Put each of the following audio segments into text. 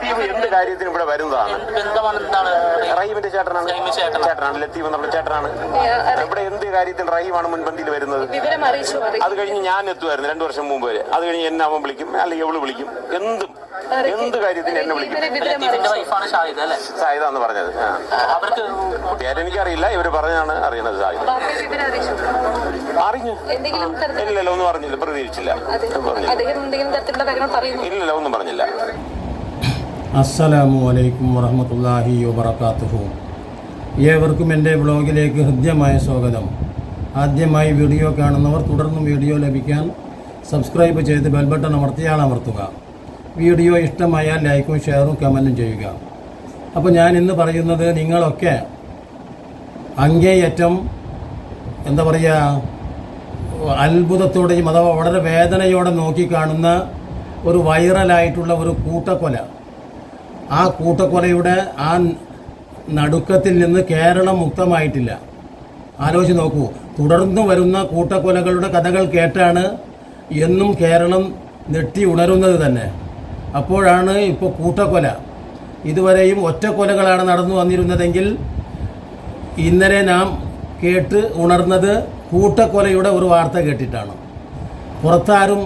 ലത്തീഫ് എന്ത് കാര്യത്തിനും ഇവിടെ വരുന്നതാണ്. റഹീമിന്റെ ചേട്ടനാണ് ലത്തീഫ്, നമ്മുടെ ചേട്ടനാണ്. ഇവിടെ എന്ത് കാര്യത്തിൽ റഹീമാണ് മുൻപന്തിയിൽ വരുന്നത്. അത് കഴിഞ്ഞ് ഞാൻ എത്തുമായിരുന്നു 2 വർഷം മുമ്പ് വരെ. അത് കഴിഞ്ഞ് എന്നെ അവൻ വിളിക്കും, അല്ലെങ്കിൽ എവള് വിളിക്കും. എന്ത് കാര്യത്തിന് എന്നെ വിളിക്കും. സായിദ എന്ന് പറഞ്ഞത് പേരെനിക്കറിയില്ല, ഇവര് പറഞ്ഞാണ് അറിയുന്നത്. സായിദ അറിഞ്ഞു ഇല്ലല്ലോ, ഒന്നും പറഞ്ഞില്ല, പ്രതികരിച്ചില്ല. ഇല്ലല്ലോ, ഒന്നും പറഞ്ഞില്ല. അസ്സലാമു അലൈക്കും വറഹ്മത്തുള്ളാഹി വബറകാതുഹു. ഏവർക്കും എൻ്റെ വ്ളോഗിലേക്ക് ഹൃദ്യമായ സ്വാഗതം. ആദ്യമായി വീഡിയോ കാണുന്നവർ തുടർന്നും വീഡിയോ ലഭിക്കാൻ സബ്സ്ക്രൈബ് ചെയ്ത് ബെൽബട്ടൺ അമർത്തുക. വീഡിയോ ഇഷ്ടമായാൽ ലൈക്കും ഷെയറും കമൻറ്റും ചെയ്യുക. അപ്പോൾ ഞാൻ ഇന്ന് പറയുന്നത്, നിങ്ങളൊക്കെ അങ്ങേയറ്റം എന്താ പറയുക, അത്ഭുതത്തോടെയും അഥവാ വളരെ വേദനയോടെ നോക്കിക്കാണുന്ന ഒരു വൈറലായിട്ടുള്ള ഒരു കൂട്ടക്കൊല. ആ കൂട്ടക്കൊലയുടെ ആ നടുക്കത്തിൽ നിന്ന് കേരളം മുക്തമായിട്ടില്ല. ആലോചിച്ച് നോക്കൂ. തുടർന്നു വരുന്ന കൂട്ടക്കൊലകളുടെ കഥകൾ കേട്ടാണ് എന്നും കേരളം നെട്ടി ഉണരുന്നത് തന്നെ. അപ്പോഴാണ് ഇപ്പോൾ കൂട്ടക്കൊല. ഇതുവരെയും ഒറ്റക്കൊലകളാണ് നടന്നു വന്നിരുന്നതെങ്കിൽ ഇന്നലെ നാം കേട്ട് ഉണർന്നത് കൂട്ടക്കൊലയുടെ ഒരു വാർത്ത കേട്ടിട്ടാണ്. പുറത്താരും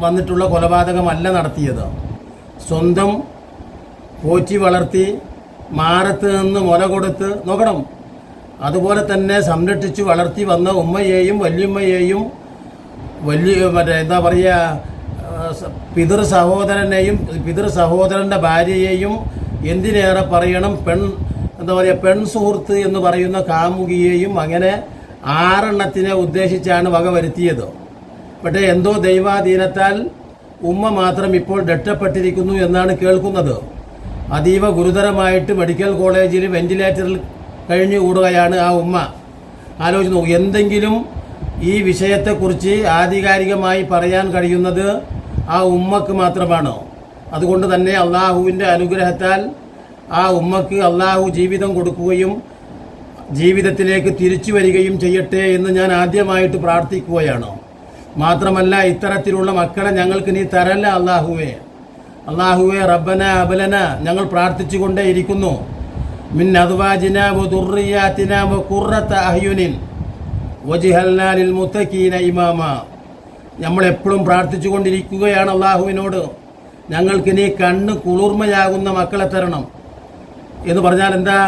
വന്നിട്ടുള്ള കൊലപാതകമല്ല നടത്തിയത്. സ്വന്തം പോറ്റി വളർത്തി മാറത്ത് നിന്ന് മുല കൊടുത്ത് നോക്കണം, അതുപോലെ തന്നെ സംരക്ഷിച്ച് വളർത്തി വന്ന ഉമ്മയെയും വല്യമ്മയെയും എന്താ പറയുക, പിതൃ സഹോദരൻ്റെ ഭാര്യയെയും, എന്തിനേറെ പറയണം പെൺ സുഹൃത്ത് എന്ന് പറയുന്ന കാമുകിയെയും, അങ്ങനെ 6 എണ്ണത്തിനെ ഉദ്ദേശിച്ചാണ് വക വരുത്തിയത്. പക്ഷേ എന്തോ ദൈവാധീനത്താൽ ഉമ്മ മാത്രം ഇപ്പോൾ രക്ഷപ്പെട്ടിരിക്കുന്നു എന്നാണ് കേൾക്കുന്നത്. അതീവ ഗുരുതരമായിട്ട് മെഡിക്കൽ കോളേജിൽ വെന്റിലേറ്ററിൽ കഴിഞ്ഞു കൂടുകയാണ് ആ ഉമ്മ. ആലോചിച്ച് നോക്കൂ. എന്തെങ്കിലും ഈ വിഷയത്തെക്കുറിച്ച് ആധികാരികമായി പറയാൻ കഴിയുന്നത് ആ ഉമ്മക്ക് മാത്രമാണ്. അതുകൊണ്ട് തന്നെ അള്ളാഹുവിൻ്റെ അനുഗ്രഹത്താൽ ആ ഉമ്മക്ക് അള്ളാഹു ജീവിതം കൊടുക്കുകയും ജീവിതത്തിലേക്ക് തിരിച്ചു വരികയും ചെയ്യട്ടെ എന്ന് ഞാൻ ആദ്യമായിട്ട് പ്രാർത്ഥിക്കുകയാണ്. മാത്രമല്ല, ഇത്തരത്തിലുള്ള മക്കളെ ഞങ്ങൾക്ക് നീ തരല്ല അള്ളാഹുവേ റബ്ബന അബലന, ഞങ്ങൾ പ്രാർത്ഥിച്ചുകൊണ്ടേ ഇരിക്കുന്നു. മിൻ അദ്വാജിന വദുർറിയാതിന വഖുറത അഹ്യുനിൻ വജ്അൽനാ ലിൽ മുത്തഖീന ഇമാമ. നമ്മൾ എപ്പോഴും പ്രാർത്ഥിച്ചുകൊണ്ടിരിക്കുകയാണ് അള്ളാഹുവിനോട്, ഞങ്ങൾക്ക് നീ കണ്ണ് കുളിർമയാകുന്ന മക്കളെ തരണം എന്ന് പറഞ്ഞാൽ എന്താ?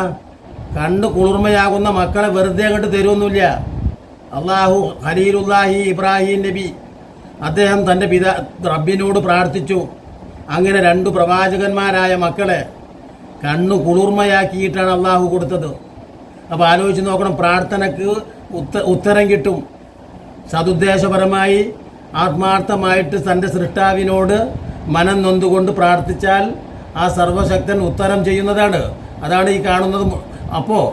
കണ്ണ് കുളിർമയാകുന്ന മക്കളെ വെറുതെ അങ്ങോട്ട് തരുമൊന്നുമില്ല. അള്ളാഹു ഖലീലുല്ലാഹി ഇബ്രാഹിം നബി, അദ്ദേഹം തൻ്റെ റബ്ബിനോട് പ്രാർത്ഥിച്ചു. അങ്ങനെ 2 പ്രവാചകന്മാരായ മക്കളെ കണ്ണു കുളിർമയാക്കിയിട്ടാണ് അള്ളാഹു കൊടുത്തത്. അപ്പോൾ ആലോചിച്ച് നോക്കണം, പ്രാർത്ഥനയ്ക്ക് ഉത്തരം കിട്ടും. സതുദ്ദേശപരമായി ആത്മാർത്ഥമായിട്ട് തൻ്റെ സൃഷ്ടാവിനോട് മനം നൊന്തുകൊണ്ട് പ്രാർത്ഥിച്ചാൽ ആ സർവശക്തൻ ഉത്തരം ചെയ്യുന്നതാണ്. അതാണ് ഈ കാണുന്നത്. അപ്പോൾ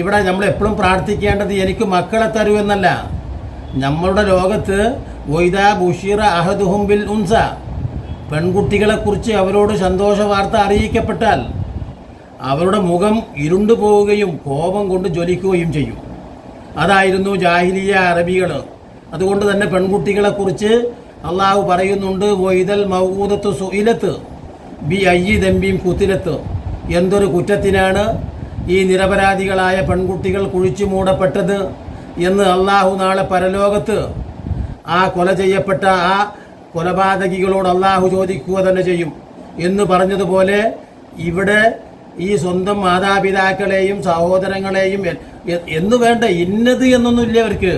ഇവിടെ നമ്മൾ എപ്പോഴും പ്രാർത്ഥിക്കേണ്ടത് എനിക്ക് മക്കളെ തരൂ എന്നല്ല. നമ്മളുടെ ലോകത്ത് വൈദാ ബുഷീറ അഹദുഹും ബിൽ ഉൻസ, പെൺകുട്ടികളെക്കുറിച്ച് അവരോട് സന്തോഷ വാർത്ത അറിയിക്കപ്പെട്ടാൽ അവരുടെ മുഖം ഇരുണ്ടു പോവുകയും കോപം കൊണ്ട് ജ്വലിക്കുകയും ചെയ്യും. അതായിരുന്നു ജാഹിലിയ അറബികൾ. അതുകൊണ്ട് തന്നെ പെൺകുട്ടികളെക്കുറിച്ച് അള്ളാഹു പറയുന്നുണ്ട്, വൈദൽ മൗഊദത്തു സുഇലത്ത് ബി അയ്യി ദംബിം കുത്തിലത്ത്, എന്തൊരു കുറ്റത്തിനാണ് ഈ നിരപരാധികളായ പെൺകുട്ടികൾ കുഴിച്ചു മൂടപ്പെട്ടത് എന്ന് അള്ളാഹു നാളെ പരലോകത്ത് ആ കൊല ചെയ്യപ്പെട്ട ആ കൊലപാതകികളോട് അള്ളാഹു ചോദിക്കുക തന്നെ ചെയ്യും എന്ന് പറഞ്ഞതുപോലെ ഇവിടെ ഈ സ്വന്തം മാതാപിതാക്കളെയും സഹോദരങ്ങളെയും എന്ന് വേണ്ട ഇന്നത് എന്നൊന്നുമില്ല അവർക്ക്.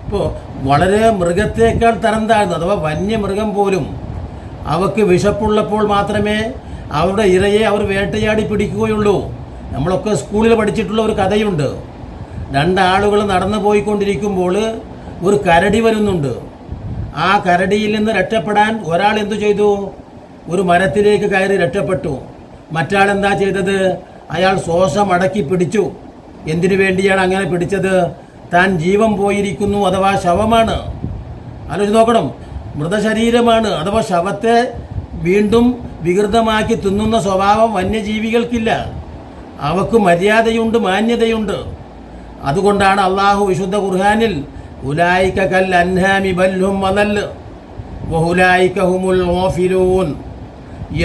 ഇപ്പോൾ വളരെ മൃഗത്തേക്കാൾ തരം താഴ്ന്നു, അഥവാ വന്യമൃഗം പോലും അവർക്ക് വിശപ്പുള്ളപ്പോൾ മാത്രമേ അവരുടെ ഇരയെ അവർ വേട്ടയാടി പിടിക്കുകയുള്ളൂ. നമ്മളൊക്കെ സ്കൂളിൽ പഠിച്ചിട്ടുള്ള ഒരു കഥയുണ്ട്. 2 ആളുകൾ നടന്നു പോയിക്കൊണ്ടിരിക്കുമ്പോൾ ഒരു കരടി വരുന്നുണ്ട്. ആ കരടിയിൽ നിന്ന് രക്ഷപ്പെടാൻ ഒരാൾ എന്തു ചെയ്തു? ഒരു മരത്തിലേക്ക് കയറി രക്ഷപ്പെട്ടു. മറ്റാളെന്താ ചെയ്തത്? അയാൾ ശ്വാസം അടക്കി പിടിച്ചു. എന്തിനു വേണ്ടിയാണ് അങ്ങനെ പിടിച്ചത്? താൻ ജീവൻ പോയിരിക്കുന്നു, അഥവാ ശവമാണ്. ആലോചിച്ച് നോക്കണം, മൃതശരീരമാണ്, അഥവാ ശവത്തെ വീണ്ടും വികൃതമാക്കി തിന്നുന്ന സ്വഭാവം വന്യജീവികൾക്കില്ല. അവക്ക് മര്യാദയുണ്ട്, മാന്യതയുണ്ട്. അതുകൊണ്ടാണ് അള്ളാഹു വിശുദ്ധ ഖുർആനിൽ ഉലായിക കൽ അൻഹാമി ബൽഹും വദൽ, വഹുലായിക ഹുമുൽ ഗാഫിലൂൻ.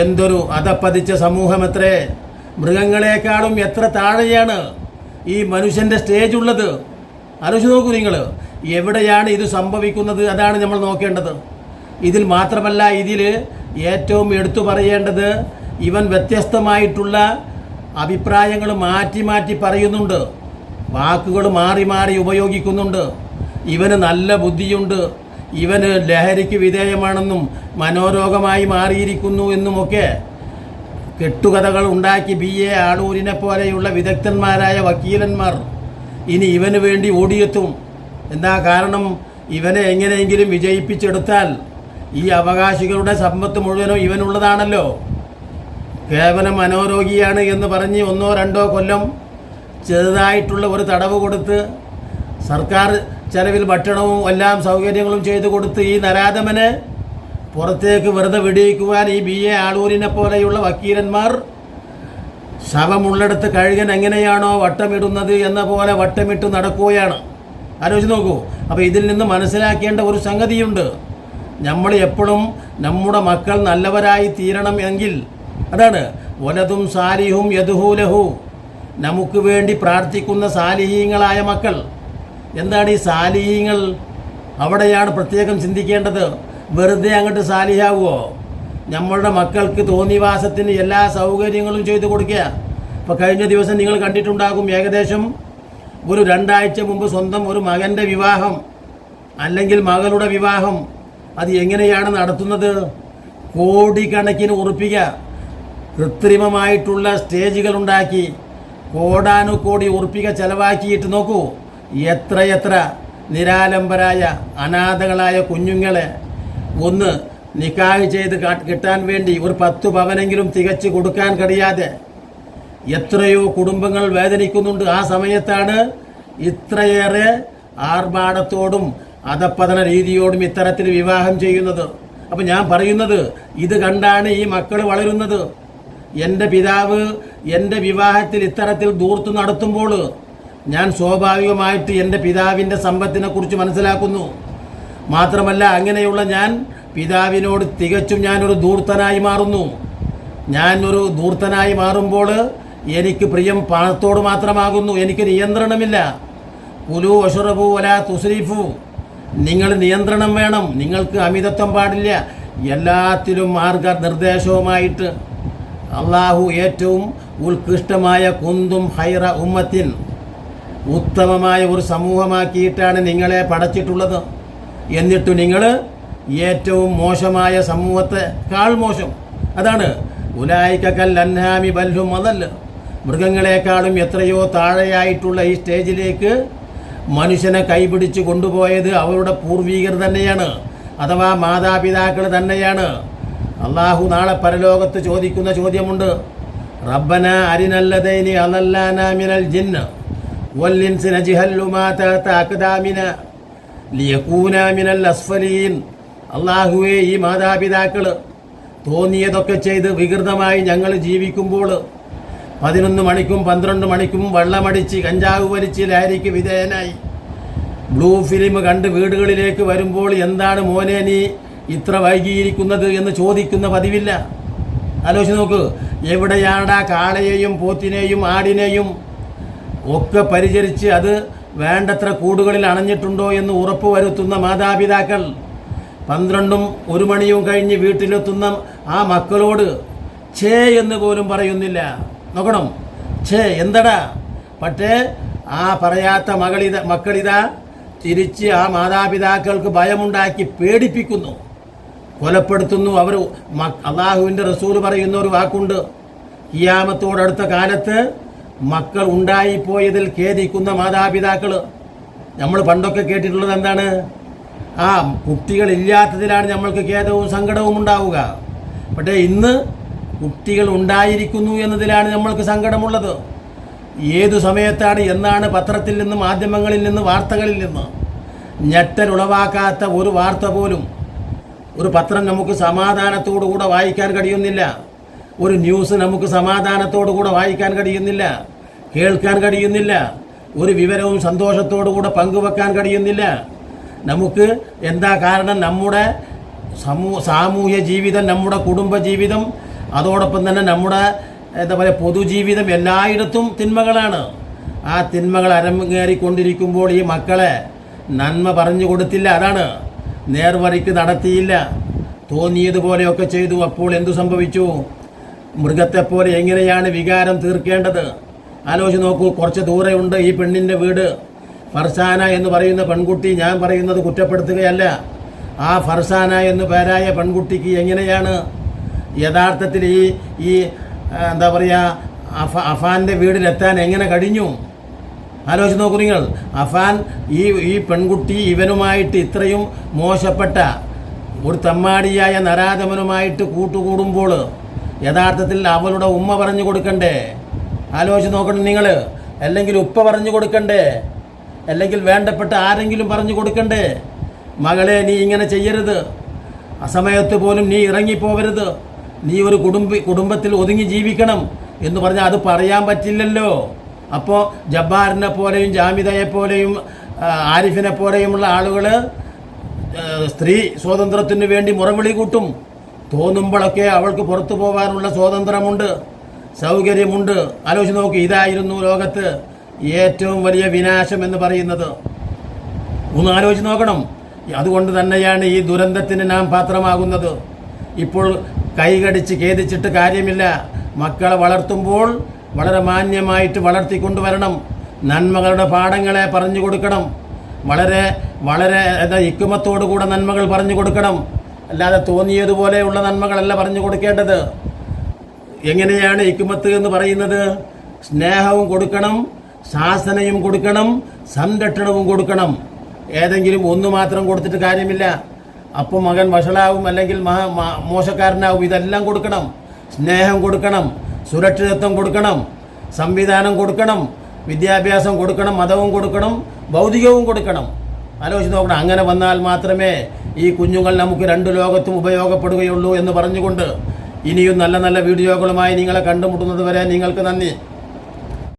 എന്തൊരു അധപ്പതിച്ച സമൂഹമത്രേ! മൃഗങ്ങളെക്കാളും എത്ര താഴെയാണ് ഈ മനുഷ്യൻ്റെ സ്റ്റേജ് ഉള്ളത്. ആലോചിച്ച് നോക്കൂ നിങ്ങൾ, എവിടെയാണ് ഇത് സംഭവിക്കുന്നത്? അതാണ് നമ്മൾ നോക്കേണ്ടത്. ഇതിൽ മാത്രമല്ല, ഇതിൽ ഏറ്റവും എടുത്തു പറയേണ്ടത് ഇവൻ വ്യത്യസ്തമായിട്ടുള്ള അഭിപ്രായങ്ങൾ മാറ്റി മാറ്റി പറയുന്നുണ്ട്, വാക്കുകൾ മാറി മാറി ഉപയോഗിക്കുന്നുണ്ട്. ഇവന് നല്ല ബുദ്ധിയുണ്ട്, ഇവന് ലഹരിക്ക് വിധേയമാണെന്നും മനോരോഗമായി മാറിയിരിക്കുന്നു എന്നുമൊക്കെ കെട്ടുകഥകൾ ഉണ്ടാക്കി BA ആളൂരിനെ പോലെയുള്ള വിദഗ്ധന്മാരായ വക്കീലന്മാർ ഇനി ഇവന് വേണ്ടി ഓടിയെത്തും. എന്താ കാരണം? ഇവനെ എങ്ങനെയെങ്കിലും വിജയിപ്പിച്ചെടുത്താൽ ഈ അവകാശികളുടെ സമ്പത്ത് മുഴുവനും ഇവനുള്ളതാണല്ലോ. കേവലം മനോരോഗിയാണ് എന്ന് പറഞ്ഞ് 1-2 കൊല്ലം ചെറുതായിട്ടുള്ള ഒരു തടവ് കൊടുത്ത് സർക്കാർ ചെലവിൽ ഭക്ഷണവും എല്ലാം സൗകര്യങ്ങളും ചെയ്തു കൊടുത്ത് ഈ നരാധമനെ പുറത്തേക്ക് വെറുതെ വെടിയിക്കുവാൻ ഈ BA ആളൂരിനെ പോലെയുള്ള വക്കീലന്മാർ ശവമുള്ളിടത്ത് കഴുകൻ എങ്ങനെയാണോ വട്ടമിടുന്നത് എന്ന പോലെ വട്ടമിട്ട് നടക്കുകയാണ്. ആലോചിച്ച് നോക്കൂ. അപ്പോൾ ഇതിൽ നിന്ന് മനസ്സിലാക്കേണ്ട ഒരു സംഗതിയുണ്ട്. നമ്മൾ എപ്പോഴും നമ്മുടെ മക്കൾ നല്ലവരായി തീരണം എങ്കിൽ അതാണ് വലതും സാലിഹും യദ്ഹൂലഹു, നമുക്ക് വേണ്ടി പ്രാർത്ഥിക്കുന്ന സാലിഹീങ്ങളായ മക്കൾ. എന്താണ് ഈ സാലിഹീങ്ങൾ? അവിടെയാണ് പ്രത്യേകം ചിന്തിക്കേണ്ടത്. വെറുതെ അങ്ങോട്ട് സാലിഹാവുമോ? നമ്മളുടെ മക്കൾക്ക് തോന്നിവാസത്തിന് എല്ലാ സൗകര്യങ്ങളും ചെയ്തു കൊടുക്കുക. ഇപ്പോൾ കഴിഞ്ഞ ദിവസം നിങ്ങൾ കണ്ടിട്ടുണ്ടാകും, ഏകദേശം ഒരു 2 ആഴ്ച മുമ്പ് സ്വന്തം ഒരു മകൻ്റെ വിവാഹം അല്ലെങ്കിൽ മകളുടെ വിവാഹം അത് എങ്ങനെയാണ് നടത്തുന്നത്? കോടിക്കണക്കിന് ഉറുപ്പിക കൃത്രിമമായിട്ടുള്ള സ്റ്റേജുകളുണ്ടാക്കി കോടാനുകോടി ഉറുപ്പിക ചെലവാക്കിയിട്ട് നോക്കൂ, എത്രയെത്ര നിരാലംബരായ അനാഥകളായ കുഞ്ഞുങ്ങളെ ഒന്ന് നിക്കാഹ് ചെയ്ത് കിട്ടാൻ വേണ്ടി ഒരു 10 പവനെങ്കിലും തികച്ച് കൊടുക്കാൻ കഴിയാതെ എത്രയോ കുടുംബങ്ങൾ വേദനിക്കുന്നുണ്ട്. ആ സമയത്താണ് ഇത്രയേറെ ആർഭാടത്തോടും അധപ്പതന രീതിയോടും ഇത്തരത്തിൽ വിവാഹം ചെയ്യുന്നത്. അപ്പം ഞാൻ പറയുന്നത്, ഇത് കണ്ടാണ് ഈ മക്കൾ വളരുന്നത്. എൻ്റെ പിതാവ് എൻ്റെ വിവാഹത്തിൽ ഇത്തരത്തിൽ ദൂർത്ത് നടത്തുമ്പോൾ ഞാൻ സ്വാഭാവികമായിട്ട് എൻ്റെ പിതാവിൻ്റെ സമ്പത്തിനെക്കുറിച്ച് മനസ്സിലാക്കുന്നു. മാത്രമല്ല, അങ്ങനെയുള്ള ഞാൻ പിതാവിനോട് തികച്ചും ഞാനൊരു ധൂർത്തനായി മാറുന്നു. ഞാനൊരു ധൂർത്തനായി മാറുമ്പോൾ എനിക്ക് പ്രിയം പണത്തോട് മാത്രമാകുന്നു, എനിക്ക് നിയന്ത്രണമില്ല. കുലു വഷ്റബു വലാ തുസ്രിഫു, നിങ്ങൾ നിയന്ത്രണം വേണം, നിങ്ങൾക്ക് അമിതത്വം പാടില്ല. എല്ലാത്തിലും മാർഗനിർദ്ദേശവുമായിട്ട് അള്ളാഹു ഏറ്റവും ഉത്കൃഷ്ടമായ കുന്തും ഹൈറ ഉമ്മത്തിൻ, ഉത്തമമായ ഒരു സമൂഹമാക്കിയിട്ടാണ് നിങ്ങളെ പടച്ചിട്ടുള്ളത്. എന്നിട്ട് നിങ്ങൾ ഏറ്റവും മോശമായ സമൂഹത്തെക്കാൾ മോശം. അതാണ് ഉലായിക്കൽ അൻഹാമി ബൽഹും അതല്ല, മൃഗങ്ങളെക്കാളും എത്രയോ താഴെയായിട്ടുള്ള ഈ സ്റ്റേജിലേക്ക് മനുഷ്യനെ കൈപിടിച്ച് കൊണ്ടുപോയത് അവരുടെ പൂർവീകർ തന്നെയാണ്, അഥവാ മാതാപിതാക്കൾ തന്നെയാണ്. അള്ളാഹു നാളെ പരലോകത്ത് ചോദിക്കുന്ന ചോദ്യമുണ്ട്, റബ്ബന അരിനല്ലദൈനി അളല്ലാനാ മിനൽ ജിന്ന വൽഇൻസി നജ്ഹല്ലു മാ തഹത അഖ്ദാമിന ലിയകൂനാ മിനൽ അസ്ഫലീൻ. അള്ളാഹുവേ, ഈ മാതാപിതാക്കൾ തോന്നിയതൊക്കെ ചെയ്ത് വികൃതമായി ഞങ്ങൾ ജീവിക്കുമ്പോൾ 11 മണിക്കും 12 മണിക്കും വെള്ളമടിച്ച് കഞ്ചാവ് വലിച്ച് ലഹരിക്ക് വിധേയനായി ബ്ലൂ ഫിലിം കണ്ട് വീടുകളിലേക്ക് വരുമ്പോൾ എന്താണ് മോനെ നീ ഇത്ര വൈകിയിരിക്കുന്നത് എന്ന് ചോദിക്കുന്ന പതിവില്ല. ആലോചിച്ച് നോക്ക്, എവിടെയാടാ കാളയെയും പോത്തിനെയും ആടിനെയും ഒക്കെ പരിചരിച്ച് അത് വേണ്ടത്ര കൂടുകളിൽ അണഞ്ഞിട്ടുണ്ടോ എന്ന് ഉറപ്പ് വരുത്തുന്ന മാതാപിതാക്കൾ 12ഉം 1 മണിയും കഴിഞ്ഞ് വീട്ടിലെത്തുന്ന ആ മക്കളോട് ഛേ എന്ന് പോലും പറയുന്നില്ല. നോക്കണം, ഛേ എന്തടാ. പക്ഷേ ആ പറയാത്ത മക്കളിതാ തിരിച്ച് ആ മാതാപിതാക്കൾക്ക് ഭയമുണ്ടാക്കി പേടിപ്പിക്കുന്നു, കൊലപ്പെടുത്തുന്നു. അവർ അള്ളാഹുവിൻ്റെ റസൂൽ പറയുന്ന ഒരു വാക്കുണ്ട്, ഖിയാമത്തോടടുത്ത കാലത്ത് മക്കൾ ഉണ്ടായിപ്പോയതിൽ ഖേദിക്കുന്ന മാതാപിതാക്കൾ. നമ്മൾ പണ്ടൊക്കെ കേട്ടിട്ടുള്ളത് എന്താണ്? ആ കുട്ടികളില്ലാത്തതിലാണ് നമ്മൾക്ക് ഖേദവും സങ്കടവും ഉണ്ടാവുക. പക്ഷേ ഇന്ന് കുട്ടികൾ ഉണ്ടായിരിക്കുന്നു എന്നതിലാണ് നമ്മൾക്ക് സങ്കടമുള്ളത്. ഏതു സമയത്താണ്, എന്നാണ് പത്രത്തിൽ നിന്ന്, മാധ്യമങ്ങളിൽ നിന്ന്, വാർത്തകളിൽ നിന്ന് ഞെട്ടലുളവാക്കാത്ത ഒരു വാർത്ത പോലും, ഒരു പത്രം നമുക്ക് സമാധാനത്തോടുകൂടെ വായിക്കാൻ കഴിയുന്നില്ല. ഒരു ന്യൂസ് നമുക്ക് സമാധാനത്തോടുകൂടെ വായിക്കാൻ കഴിയുന്നില്ല, കേൾക്കാൻ കഴിയുന്നില്ല. ഒരു വിവരവും സന്തോഷത്തോടുകൂടെ പങ്കുവെക്കാൻ കഴിയുന്നില്ല. നമുക്ക് എന്താ കാരണം? നമ്മുടെ സാമൂഹ്യ ജീവിതം, നമ്മുടെ കുടുംബ ജീവിതം, അതോടൊപ്പം തന്നെ നമ്മുടെ എന്താ പറയുക പൊതുജീവിതം എല്ലായിടത്തും തിന്മകളാണ്. ആ തിന്മകൾ അരങ്ങേറിക്കൊണ്ടിരിക്കുമ്പോൾ ഈ മക്കളെ നന്മ പറഞ്ഞു കൊടുത്തില്ല, അതാണ് നേർവഴിക്ക് നടത്തിയില്ല, തോന്നിയതുപോലെയൊക്കെ ചെയ്തു. അപ്പോൾ എന്തു സംഭവിച്ചു? മൃഗത്തെപ്പോലെ എങ്ങനെയാണ് വികാരം തീർക്കേണ്ടത് ആലോചിച്ച് നോക്കൂ. കുറച്ച് ദൂരെയുണ്ട് ഈ പെണ്ണിൻ്റെ വീട്. ഫർസാന എന്ന് പറയുന്ന പെൺകുട്ടി, ഞാൻ പറയുന്നത് കുറ്റപ്പെടുത്തുകയല്ല, ആ ഫർസാന എന്ന് പേരായ പെൺകുട്ടിക്ക് എങ്ങനെയാണ് യഥാർത്ഥത്തിൽ ഈ എന്താ പറയുക അഫാൻ്റെ വീട്ടിലെത്താൻ എങ്ങനെ കഴിഞ്ഞു? ആലോചിച്ച് നോക്കൂ നിങ്ങൾ. അഫാൻ ഈ പെൺകുട്ടി ഇവനുമായിട്ട് ഇത്രയും മോശപ്പെട്ട ഒരു തമ്മാടിയായ നരാധമനുമായിട്ട് കൂട്ടുകൂടുമ്പോൾ യഥാർത്ഥത്തിൽ അവളുടെ ഉമ്മ പറഞ്ഞു കൊടുക്കണ്ടേ? ആലോചിച്ച് നോക്കണം നിങ്ങൾ. അല്ലെങ്കിൽ ഉപ്പ പറഞ്ഞു കൊടുക്കണ്ടേ? അല്ലെങ്കിൽ വേണ്ടപ്പെട്ട ആരെങ്കിലും പറഞ്ഞു കൊടുക്കണ്ടേ? മകളെ, നീ ഇങ്ങനെ ചെയ്യരുത്, അസമയത്ത് പോലും നീ ഇറങ്ങിപ്പോവരുത്, നീ ഒരു കുടുംബത്തിൽ ഒതുങ്ങി ജീവിക്കണം എന്ന് പറഞ്ഞാൽ അത് പറയാൻ പറ്റില്ലല്ലോ. അപ്പോൾ ജബ്ബാറിനെ പോലെയും ജാമിദയെ പോലെയും ആരിഫിനെ പോലെയുമുള്ള ആളുകൾ സ്ത്രീ സ്വാതന്ത്ര്യത്തിന് വേണ്ടി മുറവിളി കൂട്ടും. തോന്നുമ്പോഴൊക്കെ അവൾക്ക് പുറത്തു പോകാനുള്ള സ്വാതന്ത്ര്യമുണ്ട്, സൗകര്യമുണ്ട്. ആലോചിച്ച് നോക്കി, ഇതായിരുന്നു ലോകത്ത് ഏറ്റവും വലിയ വിനാശം എന്ന് പറയുന്നത്. ഒന്ന് ആലോചിച്ച് നോക്കണം. അതുകൊണ്ട് തന്നെയാണ് ഈ ദുരന്തത്തിന് നാം പാത്രമാകുന്നത്. ഇപ്പോൾ കൈകടിച്ച് ഖേദിച്ചിട്ട് കാര്യമില്ല. മക്കളെ വളർത്തുമ്പോൾ വളരെ മാന്യമായിട്ട് വളർത്തിക്കൊണ്ടുവരണം. നന്മകളുടെ പാഠങ്ങളെ പറഞ്ഞു കൊടുക്കണം. വളരെ വളരെ ഹിക്മത്തോടുകൂടെ നന്മകൾ പറഞ്ഞു കൊടുക്കണം. അല്ലാതെ തോന്നിയതുപോലെയുള്ള നന്മകളല്ല പറഞ്ഞു കൊടുക്കേണ്ടത്. എങ്ങനെയാണ് ഹിക്മത്ത് എന്ന് പറയുന്നത്? സ്നേഹവും കൊടുക്കണം, ശാസനയും കൊടുക്കണം, സംരക്ഷണവും കൊടുക്കണം. ഏതെങ്കിലും ഒന്ന് മാത്രം കൊടുത്തിട്ട് കാര്യമില്ല. അപ്പോൾ മകൻ വഷളാവും, അല്ലെങ്കിൽ മോശക്കാരനാവും. ഇതെല്ലാം കൊടുക്കണം. സ്നേഹം കൊടുക്കണം, സുരക്ഷിതത്വം കൊടുക്കണം, സംവിധാനം കൊടുക്കണം, വിദ്യാഭ്യാസം കൊടുക്കണം, മതവും കൊടുക്കണം, ഭൗതികവും കൊടുക്കണം. ആലോചിച്ച് നോക്കണം. അങ്ങനെ വന്നാൽ മാത്രമേ ഈ കുഞ്ഞുങ്ങൾ നമുക്ക് രണ്ട് ലോകത്തും ഉപയോഗപ്പെടുകയുള്ളൂ എന്ന് പറഞ്ഞുകൊണ്ട് ഇനിയും നല്ല നല്ല വീഡിയോകളുമായി നിങ്ങളെ കണ്ടുമുട്ടുന്നത് വരെ നിങ്ങൾക്ക് നന്ദി.